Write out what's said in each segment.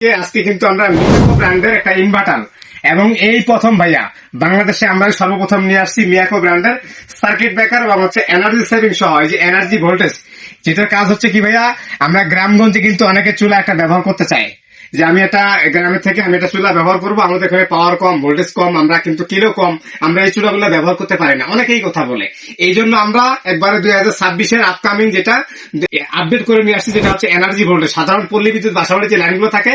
আজকে কিন্তু আমরা মিয়াকো ব্র্যান্ডের একটা ইনভার্টার এবং এই প্রথম ভাইয়া বাংলাদেশে আমরা সর্বপ্রথম নিয়ে আসছি মিয়াকো ব্র্যান্ডের সার্কিট ব্রেকার এবং হচ্ছে এনার্জি সেভিং সহ এই যে এনার্জি ভোল্টেজ, যেটার কাজ হচ্ছে কি ভাইয়া, আমরা গ্রামগঞ্জে কিন্তু অনেকে চুলা একটা ব্যবহার করতে চাই যে আমি এটা গ্রামের থেকে আমি এটা চুলা ব্যবহার করবো, আমাদের এখানে পাওয়ার কম, ভোল্টেজ কম, আমরা কিন্তু কিলো কম, আমরা এই চুলাগুলো ব্যবহার করতে পারি না, অনেকেই কথা বলে। এই জন্য আমরা একবারে 2026-এর আপকামিং যেটা আপডেট করে নিয়ে আসছি, যেটা হচ্ছে এনার্জি ভোল্টেজ। সাধারণ পল্লী বিদ্যুৎ বাসাবাড়ির যে লাইনগুলো থাকে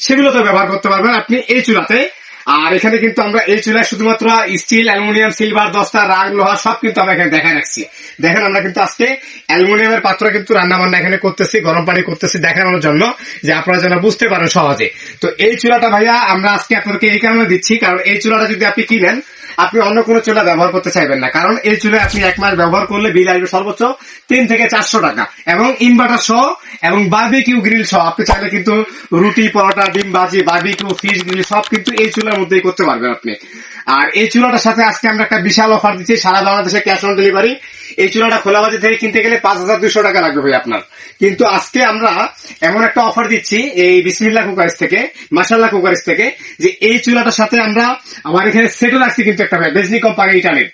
সেগুলো তো ব্যবহার করতে পারবেন আপনি এই চুলাতে। আর এখানে কিন্তু আমরা এই চুলায় শুধুমাত্র স্টিল, অ্যালুমিনিয়াম, সিলভার, দস্তা, রাগ, লোহা সব কিন্তু আমরা এখানে দেখায় রাখছি। দেখেন আমরা কিন্তু আজকে অ্যালুমিনিয়ামের পাত্র কিন্তু রান্না বান্না এখানে করতেছি, গরম পানি করতেছি দেখানোর জন্য, যে আপনারা যেন বুঝতে পারেন সহজে। তো এই চুলাটা ভাইয়া আমরা আজকে আপনাদেরকে এই কারণে দিচ্ছি, কারণ এই চুলাটা যদি আপনি কিনেন আপনি অন্য কোনো চুলা ব্যবহার করতে চাইবেন না, কারণ এই চুলা আপনি 1 মাস ব্যবহার করলে বিল আসবে সর্বোচ্চ 3 থেকে 400 টাকা, এবং ইনভার্টার সহ এবং বারবিকিউ গ্রিল সহ আপনি চাইলে কিন্তু রুটি, পরোটা, ডিম ভাজি, বারবিকিউ, ফিশ গ্রিল সব কিন্তু এই চুলার মধ্যেই করতে পারবেন আপনি। আর এই চুলাটার সাথে আজকে আমরা একটা বিশাল অফার দিচ্ছি, সারা বাংলাদেশে ক্যাশ অন ডেলিভারি। এই চুলাটা খোলা বাজার থেকে কিনতে গেলে 5200 টাকা লাগবে ভাই আপনার, কিন্তু আজকে আমরা এমন একটা অফার দিচ্ছি এই বিসমিল্লাহ কুকারিস থেকে, মাশাআল্লাহ কুকারিস থেকে, যে এই চুলাটার সাথে আমরা আমার এখানে সেটও রাখছি কিন্তু একটা ভাই, বেজনি কোম্পানি ইটালির।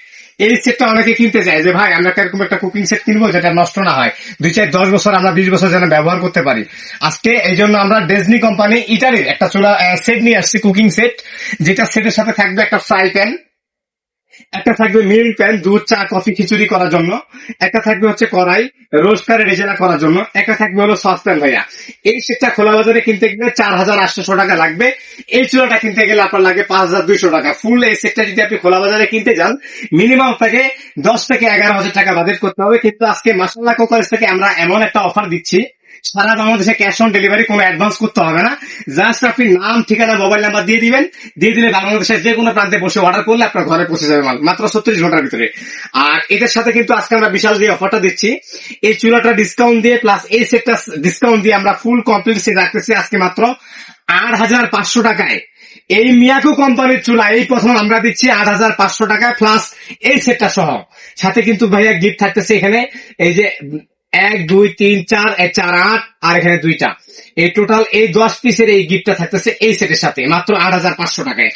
এই সেটটা অনেকে কিনতে চায় যে ভাই আমরা এরকম একটা কুকিং সেট কিনবো যেটা নষ্ট না হয়, 2-4-10 বছর আমরা 20 বছর যেন ব্যবহার করতে পারি। আজকে এই জন্য আমরা ডেজনি কোম্পানি ইটালির একটা চুলা সেট নিয়ে আসছি, কুকিং সেট, যেটা সেটের সাথে থাকবে একটা ফ্রাই প্যান, একটা থাকবে মিল প্যান দুধ, চা, কফি, খিচুড়ি করার জন্য, একটা থাকবে হচ্ছে কড়াই রোস্টারে রেজেলা করার জন্য, একটা থাকবে হলো সসপ্যান ভাইয়া। এই সেটটা খোলা বাজারে কিনতে গেলে 4800 টাকা লাগবে, এই চুলাটা কিনতে গেলে আপনার লাগে 5200 টাকা। ফুল এই সেটটা যদি আপনি খোলা বাজারে কিনতে যান মিনিমাম থেকে 10 থেকে 11,000 টাকা বাজেট করতে হবে। কিন্তু আজকে মাশাআল্লাহ কুকারিস থেকে আমরা এমন একটা অফার দিচ্ছি, সারা বাংলাদেশে ক্যাশ অন ডেলিভারি, কোনো অ্যাডভান্স করতে হবে না, জাস্ট আপনি নাম, ঠিকানা, মোবাইল নাম্বার দিয়ে দিবেন, দিয়ে দিলে বাংলাদেশের যে কোনো প্রান্তে বসে অর্ডার করলে আপনার ঘরে পৌঁছে যাবে মাল মাত্র 36 ঘন্টার ভিতরে। আর এটার সাথে কিন্তু আজকে আমরা বিশাল যে অফারটা দিচ্ছি, এই চুলাটা ডিসকাউন্ট দিয়ে প্লাস এই সেটটা ডিসকাউন্ট দিয়ে আমরা ফুল কমপ্লিট সেট রাখতেছি আজকে মাত্র 8500 টাকায়। এই মিয়াকো কোম্পানির চুলা এই প্রথম আমরা দিচ্ছি 8500 টাকা প্লাস এই সেটটা সহ। সাথে কিন্তু ভাইয়া গিফট থাকতেছে এখানে, এই যে 1 2 3 4 4 8 আর এখানে 2টা, এই টোটাল এই 10 পিসের এই গিফটটা থাকতেছে এই সেটের সাথে মাত্র 8500 টাকায়।